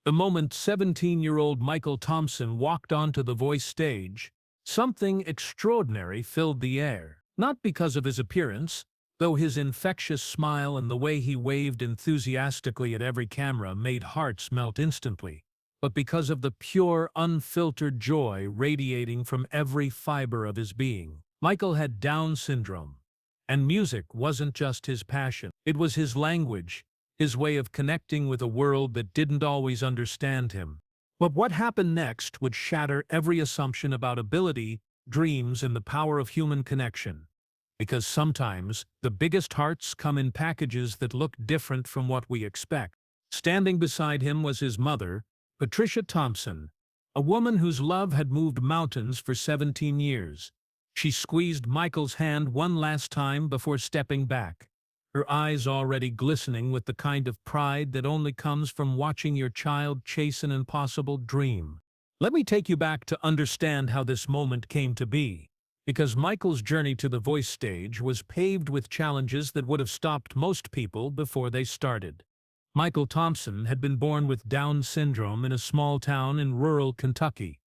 The moment 17-year-old Michael Thompson walked onto the voice stage, something extraordinary filled the air. Not because of his appearance, though his infectious smile and the way he waved enthusiastically at every camera made hearts melt instantly, but because of the pure, unfiltered joy radiating from every fiber of his being. Michael had Down syndrome, and music wasn't just his passion. It was his language, his way of connecting with a world that didn't always understand him. But what happened next would shatter every assumption about ability, dreams, and the power of human connection. Because sometimes, the biggest hearts come in packages that look different from what we expect. Standing beside him was his mother, Patricia Thompson, a woman whose love had moved mountains for 17 years. She squeezed Michael's hand one last time before stepping back, her eyes already glistening with the kind of pride that only comes from watching your child chase an impossible dream. Let me take you back to understand how this moment came to be. Because Michael's journey to the voice stage was paved with challenges that would have stopped most people before they started. Michael Thompson had been born with Down syndrome in a small town in rural Kentucky,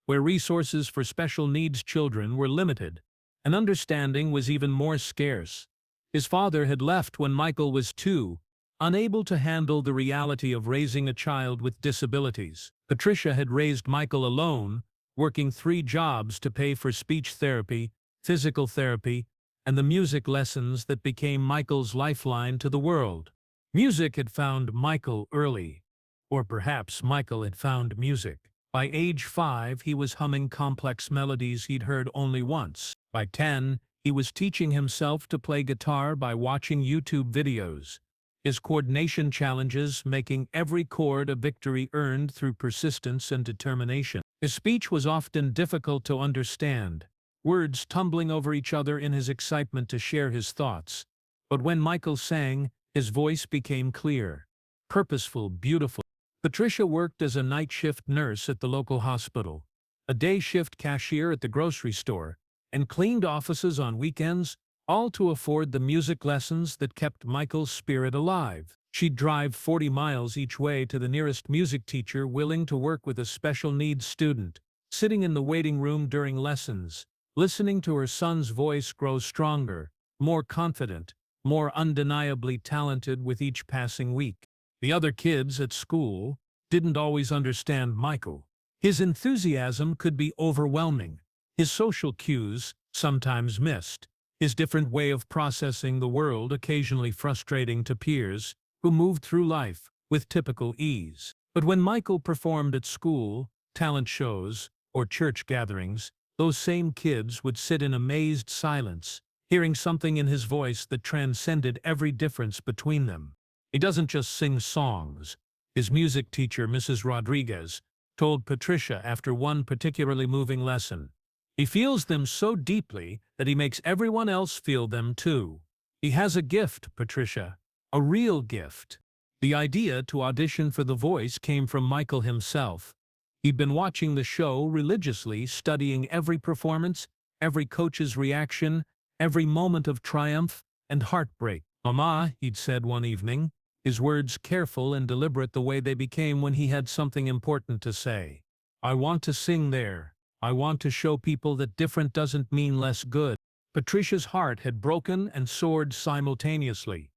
where resources for special needs children were limited, and understanding was even more scarce. His father had left when Michael was 2, unable to handle the reality of raising a child with disabilities. Patricia had raised Michael alone, working 3 jobs to pay for speech therapy, physical therapy, and the music lessons that became Michael's lifeline to the world. Music had found Michael early, or perhaps Michael had found music. By age 5, he was humming complex melodies he'd heard only once. By 10, he was teaching himself to play guitar by watching YouTube videos, his coordination challenges making every chord a victory earned through persistence and determination. His speech was often difficult to understand, words tumbling over each other in his excitement to share his thoughts. But when Michael sang, his voice became clear, purposeful, beautiful. Patricia worked as a night shift nurse at the local hospital, a day shift cashier at the grocery store, and cleaned offices on weekends, all to afford the music lessons that kept Michael's spirit alive. She'd drive 40 miles each way to the nearest music teacher willing to work with a special needs student, sitting in the waiting room during lessons, listening to her son's voice grow stronger, more confident, more undeniably talented with each passing week. The other kids at school didn't always understand Michael. His enthusiasm could be overwhelming, his social cues sometimes missed, his different way of processing the world occasionally frustrating to peers who moved through life with typical ease. But when Michael performed at school, talent shows, or church gatherings, those same kids would sit in amazed silence, hearing something in his voice that transcended every difference between them. He doesn't just sing songs, his music teacher, Mrs. Rodriguez, told Patricia after one particularly moving lesson. He feels them so deeply that he makes everyone else feel them too. He has a gift, Patricia, a real gift. The idea to audition for The Voice came from Michael himself. He'd been watching the show religiously, studying every performance, every coach's reaction, every moment of triumph and heartbreak. "Mama," he'd said one evening, his words careful and deliberate the way they became when he had something important to say. "I want to sing there. I want to show people that different doesn't mean less good." Patricia's heart had broken and soared simultaneously.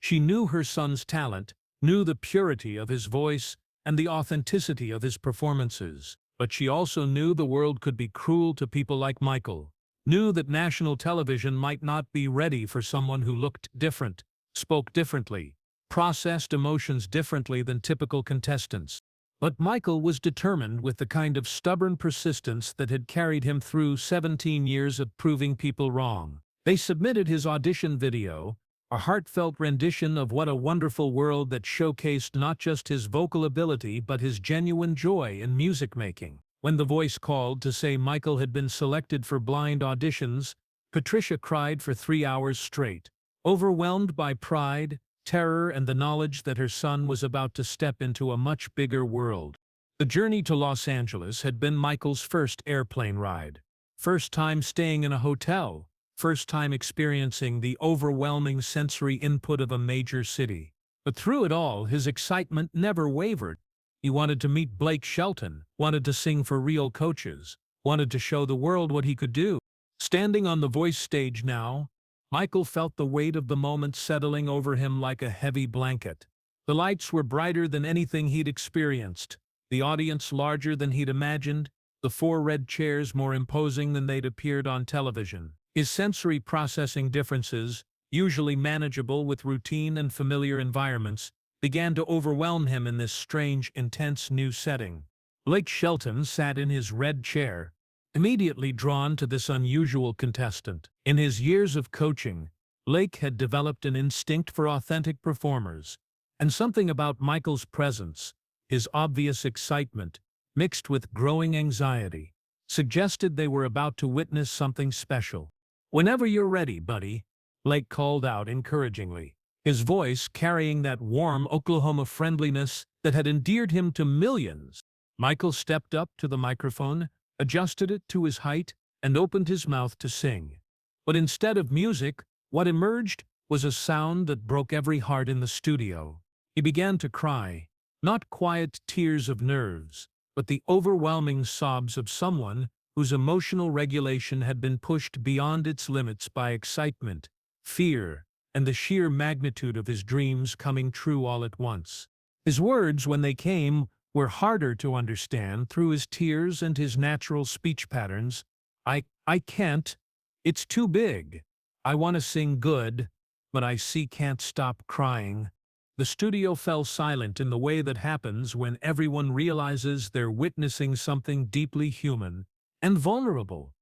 She knew her son's talent, knew the purity of his voice, and the authenticity of his performances. But she also knew the world could be cruel to people like Michael, knew that national television might not be ready for someone who looked different, spoke differently, processed emotions differently than typical contestants. But Michael was determined with the kind of stubborn persistence that had carried him through 17 years of proving people wrong. They submitted his audition video, a heartfelt rendition of What a Wonderful World that showcased not just his vocal ability but his genuine joy in music making. When The Voice called to say Michael had been selected for blind auditions, Patricia cried for 3 hours straight, overwhelmed by pride, terror, and the knowledge that her son was about to step into a much bigger world. The journey to Los Angeles had been Michael's first airplane ride, first time staying in a hotel, first time experiencing the overwhelming sensory input of a major city. But through it all, his excitement never wavered. He wanted to meet Blake Shelton, wanted to sing for real coaches, wanted to show the world what he could do. Standing on the voice stage now, Michael felt the weight of the moment settling over him like a heavy blanket. The lights were brighter than anything he'd experienced, the audience larger than he'd imagined, the four red chairs more imposing than they'd appeared on television. His sensory processing differences, usually manageable with routine and familiar environments, began to overwhelm him in this strange, intense new setting. Blake Shelton sat in his red chair, immediately drawn to this unusual contestant. In his years of coaching, Blake had developed an instinct for authentic performers, and something about Michael's presence, his obvious excitement, mixed with growing anxiety, suggested they were about to witness something special. "Whenever you're ready, buddy," Blake called out encouragingly, his voice carrying that warm Oklahoma friendliness that had endeared him to millions. Michael stepped up to the microphone, adjusted it to his height, and opened his mouth to sing. But instead of music, what emerged was a sound that broke every heart in the studio. He began to cry, not quiet tears of nerves, but the overwhelming sobs of someone whose emotional regulation had been pushed beyond its limits by excitement, fear, and the sheer magnitude of his dreams coming true all at once. His words, when they came, were harder to understand through his tears and his natural speech patterns. I can't. It's too big. I want to sing good, but I can't stop crying." The studio fell silent in the way that happens when everyone realizes they're witnessing something deeply human and vulnerable.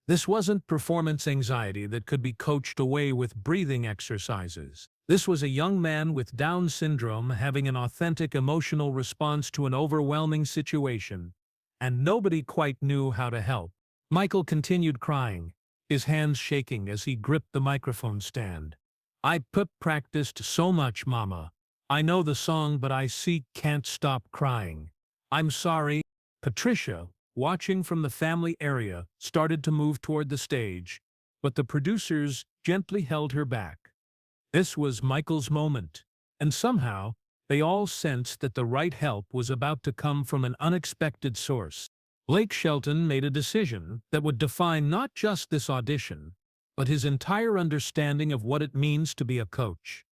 This wasn't performance anxiety that could be coached away with breathing exercises. This was a young man with Down syndrome having an authentic emotional response to an overwhelming situation, and nobody quite knew how to help. Michael continued crying, his hands shaking as he gripped the microphone stand. "I practiced so much, Mama. I know the song, but I can't stop crying. I'm sorry." Patricia, watching from the family area, started to move toward the stage, but the producers gently held her back. This was Michael's moment, and somehow, they all sensed that the right help was about to come from an unexpected source. Blake Shelton made a decision that would define not just this audition, but his entire understanding of what it means to be a coach.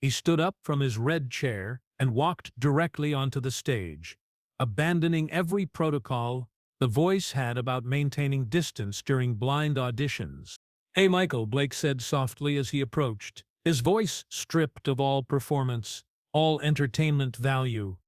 He stood up from his red chair and walked directly onto the stage, abandoning every protocol the voice had about maintaining distance during blind auditions. "Hey, Michael," Blake said softly as he approached, his voice stripped of all performance, all entertainment value.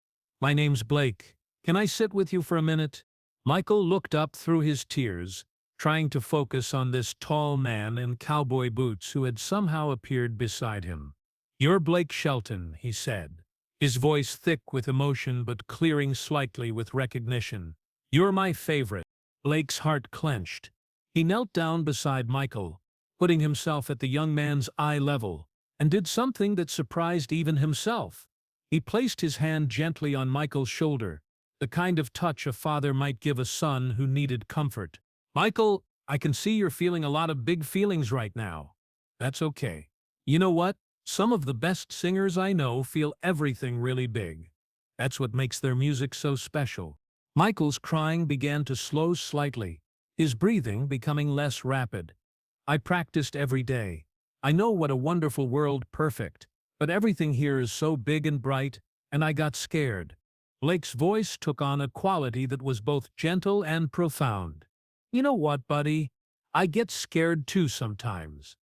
"My name's Blake. Can I sit with you for a minute?" Michael looked up through his tears, trying to focus on this tall man in cowboy boots who had somehow appeared beside him. "You're Blake Shelton," he said, his voice thick with emotion but clearing slightly with recognition. "You're my favorite." Blake's heart clenched. He knelt down beside Michael, putting himself at the young man's eye level, and did something that surprised even himself. He placed his hand gently on Michael's shoulder, the kind of touch a father might give a son who needed comfort. "Michael, I can see you're feeling a lot of big feelings right now. That's okay. You know what? Some of the best singers I know feel everything really big. That's what makes their music so special." Michael's crying began to slow slightly, his breathing becoming less rapid. "I practiced every day. I know what a wonderful world, perfect, but everything here is so big and bright, and I got scared." Blake's voice took on a quality that was both gentle and profound. "You know what, buddy? I get scared too sometimes.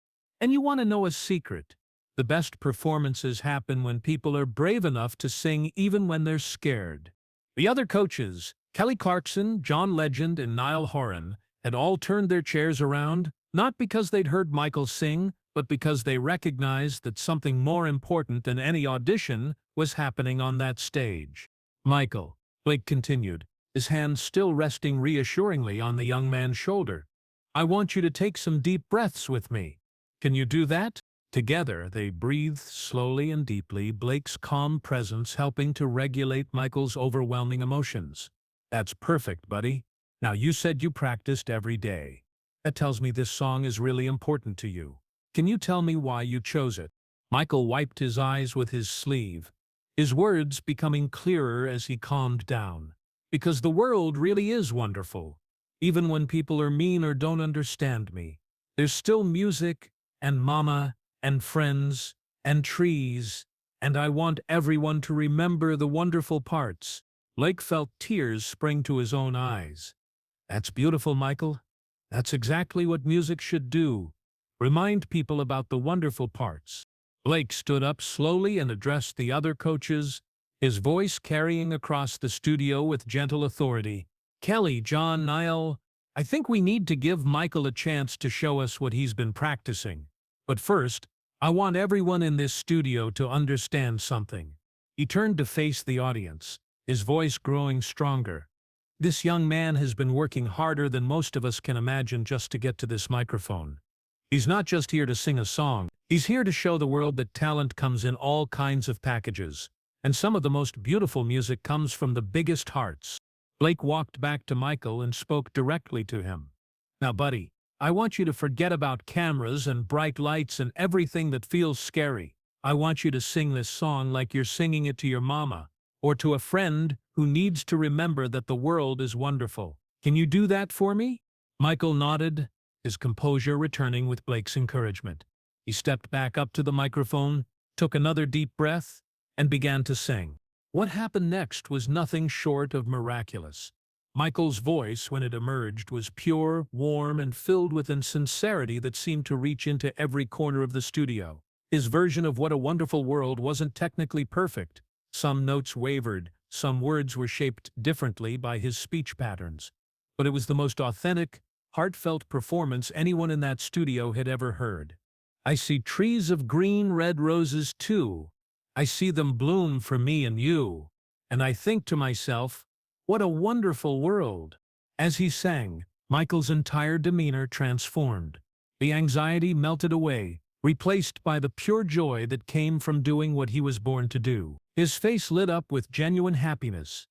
And you want to know a secret? The best performances happen when people are brave enough to sing even when they're scared." The other coaches, Kelly Clarkson, John Legend, and Niall Horan, had all turned their chairs around, not because they'd heard Michael sing, but because they recognized that something more important than any audition was happening on that stage. "Michael," Blake continued, his hand still resting reassuringly on the young man's shoulder, "I want you to take some deep breaths with me. Can you do that?" Together, they breathed slowly and deeply, Blake's calm presence helping to regulate Michael's overwhelming emotions. "That's perfect, buddy. Now, you said you practiced every day. That tells me this song is really important to you. Can you tell me why you chose it?" Michael wiped his eyes with his sleeve, his words becoming clearer as he calmed down. Because the world really is wonderful. Even when people are mean or don't understand me, there's still music, and mama, and friends, and trees, and I want everyone to remember the wonderful parts. Blake felt tears spring to his own eyes. That's beautiful, Michael. That's exactly what music should do. Remind people about the wonderful parts. Blake stood up slowly and addressed the other coaches, his voice carrying across the studio with gentle authority. Kelly, John, Niall, I think we need to give Michael a chance to show us what he's been practicing. But first, I want everyone in this studio to understand something. He turned to face the audience, his voice growing stronger. This young man has been working harder than most of us can imagine just to get to this microphone. He's not just here to sing a song. He's here to show the world that talent comes in all kinds of packages, and some of the most beautiful music comes from the biggest hearts. Blake walked back to Michael and spoke directly to him. Now, buddy, I want you to forget about cameras and bright lights and everything that feels scary. I want you to sing this song like you're singing it to your mama, or to a friend who needs to remember that the world is wonderful. Can you do that for me? Michael nodded, his composure returning with Blake's encouragement. He stepped back up to the microphone, took another deep breath, and began to sing. What happened next was nothing short of miraculous. Michael's voice, when it emerged, was pure, warm, and filled with a sincerity that seemed to reach into every corner of the studio. His version of What a Wonderful World wasn't technically perfect. Some notes wavered, some words were shaped differently by his speech patterns. But it was the most authentic, heartfelt performance anyone in that studio had ever heard. I see trees of green red roses too. I see them bloom for me and you. And I think to myself, what a wonderful world. As he sang, Michael's entire demeanor transformed. The anxiety melted away, replaced by the pure joy that came from doing what he was born to do. His face lit up with genuine happiness.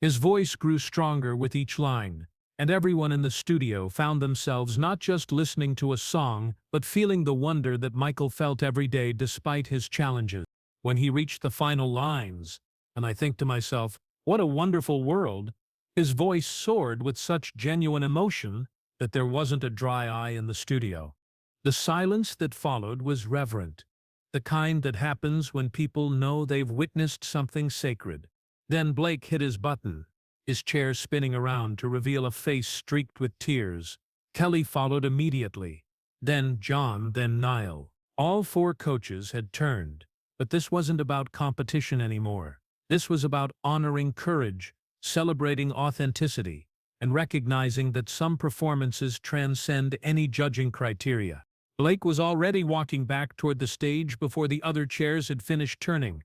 His voice grew stronger with each line, and everyone in the studio found themselves not just listening to a song, but feeling the wonder that Michael felt every day despite his challenges. When he reached the final lines, and I think to myself, what a wonderful world, his voice soared with such genuine emotion that there wasn't a dry eye in the studio. The silence that followed was reverent, the kind that happens when people know they've witnessed something sacred. Then Blake hit his button, his chair spinning around to reveal a face streaked with tears. Kelly followed immediately. Then John, then Niall. All four coaches had turned, but this wasn't about competition anymore. This was about honoring courage, celebrating authenticity, and recognizing that some performances transcend any judging criteria. Blake was already walking back toward the stage before the other chairs had finished turning.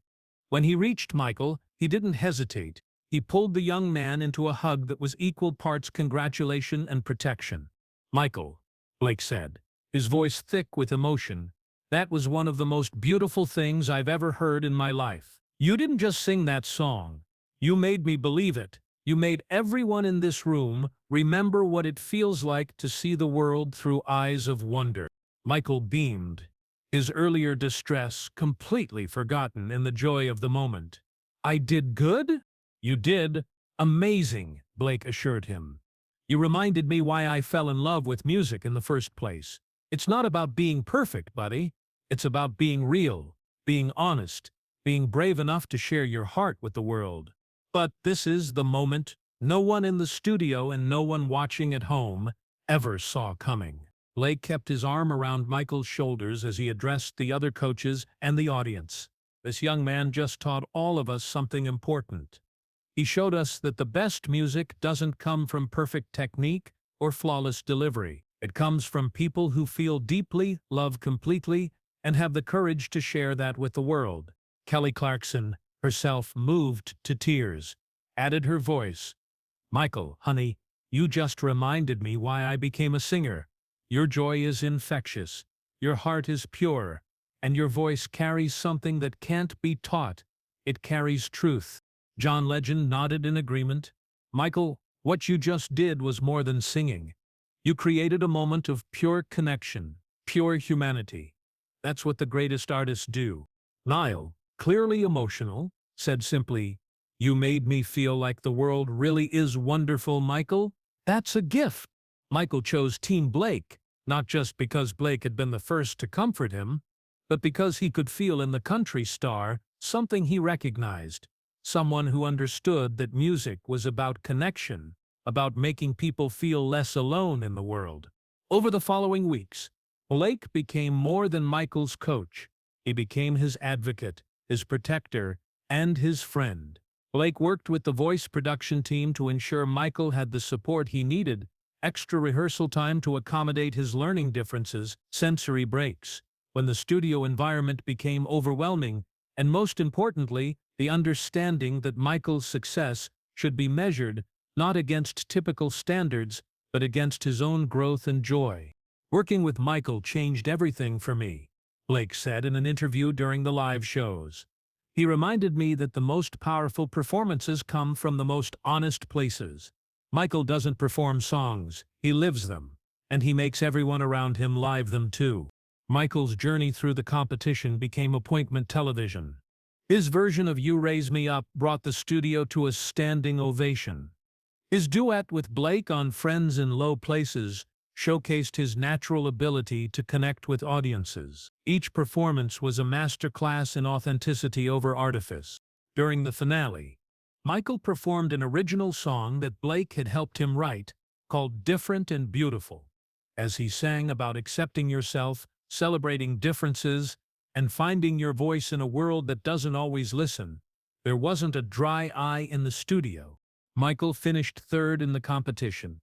When he reached Michael, he didn't hesitate. He pulled the young man into a hug that was equal parts congratulation and protection. Michael, Blake said, his voice thick with emotion, that was one of the most beautiful things I've ever heard in my life. You didn't just sing that song. You made me believe it. You made everyone in this room remember what it feels like to see the world through eyes of wonder. Michael beamed, his earlier distress completely forgotten in the joy of the moment. I did good? You did. Amazing, Blake assured him. You reminded me why I fell in love with music in the first place. It's not about being perfect, buddy. It's about being real, being honest, being brave enough to share your heart with the world. But this is the moment no one in the studio and no one watching at home ever saw coming. Blake kept his arm around Michael's shoulders as he addressed the other coaches and the audience. This young man just taught all of us something important. He showed us that the best music doesn't come from perfect technique or flawless delivery. It comes from people who feel deeply, love completely, and have the courage to share that with the world. Kelly Clarkson, herself moved to tears, added her voice. Michael, honey, you just reminded me why I became a singer. Your joy is infectious, your heart is pure, and your voice carries something that can't be taught. It carries truth. John Legend nodded in agreement. Michael, what you just did was more than singing. You created a moment of pure connection, pure humanity. That's what the greatest artists do. Niall, clearly emotional, said simply, "You made me feel like the world really is wonderful, Michael. That's a gift." Michael chose Team Blake, not just because Blake had been the first to comfort him, but because he could feel in the country star something he recognized, someone who understood that music was about connection, about making people feel less alone in the world. Over the following weeks, Blake became more than Michael's coach. He became his advocate, his protector, and his friend. Blake worked with the voice production team to ensure Michael had the support he needed, extra rehearsal time to accommodate his learning differences, sensory breaks, when the studio environment became overwhelming, and most importantly, the understanding that Michael's success should be measured not against typical standards, but against his own growth and joy. "Working with Michael changed everything for me," Blake said in an interview during the live shows. "He reminded me that the most powerful performances come from the most honest places. Michael doesn't perform songs, he lives them, and he makes everyone around him live them too." Michael's journey through the competition became appointment television. His version of "You Raise Me Up" brought the studio to a standing ovation. His duet with Blake on "Friends in Low Places" showcased his natural ability to connect with audiences. Each performance was a masterclass in authenticity over artifice. During the finale, Michael performed an original song that Blake had helped him write, called "Different and Beautiful." As he sang about accepting yourself, celebrating differences, and finding your voice in a world that doesn't always listen, there wasn't a dry eye in the studio. Michael finished third in the competition,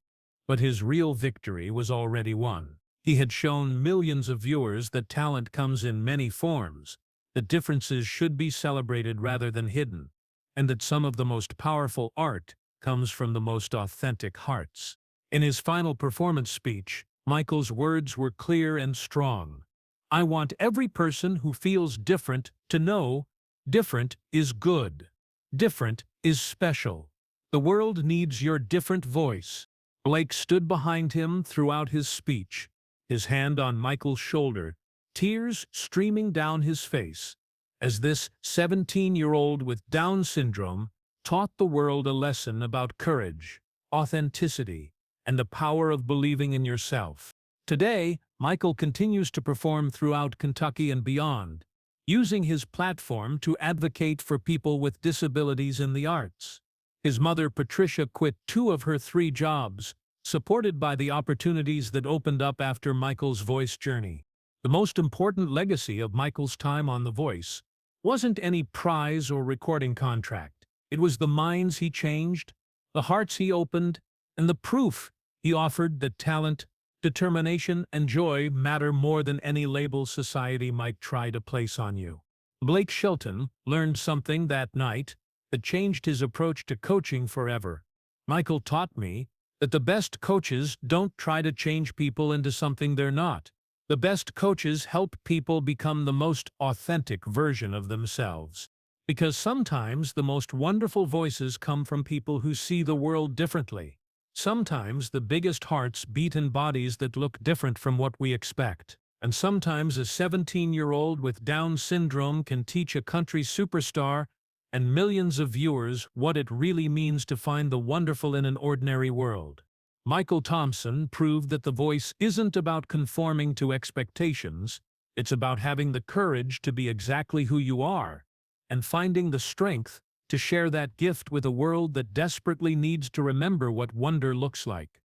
but his real victory was already won. He had shown millions of viewers that talent comes in many forms, that differences should be celebrated rather than hidden, and that some of the most powerful art comes from the most authentic hearts. In his final performance speech, Michael's words were clear and strong. "I want every person who feels different to know different is good. Different is special. The world needs your different voice." Blake stood behind him throughout his speech, his hand on Michael's shoulder, tears streaming down his face, as this 17-year-old with Down syndrome taught the world a lesson about courage, authenticity, and the power of believing in yourself. Today, Michael continues to perform throughout Kentucky and beyond, using his platform to advocate for people with disabilities in the arts. His mother, Patricia, quit 2 of her 3 jobs, supported by the opportunities that opened up after Michael's voice journey. The most important legacy of Michael's time on The Voice wasn't any prize or recording contract. It was the minds he changed, the hearts he opened, and the proof he offered that talent, determination, and joy matter more than any label society might try to place on you. Blake Shelton learned something that night that changed his approach to coaching forever. "Michael taught me that the best coaches don't try to change people into something they're not. The best coaches help people become the most authentic version of themselves. Because sometimes the most wonderful voices come from people who see the world differently. Sometimes the biggest hearts beat in bodies that look different from what we expect. And sometimes a 17-year-old with Down syndrome can teach a country superstar and millions of viewers what it really means to find the wonderful in an ordinary world." Michael Thompson proved that The Voice isn't about conforming to expectations, it's about having the courage to be exactly who you are, and finding the strength to share that gift with a world that desperately needs to remember what wonder looks like.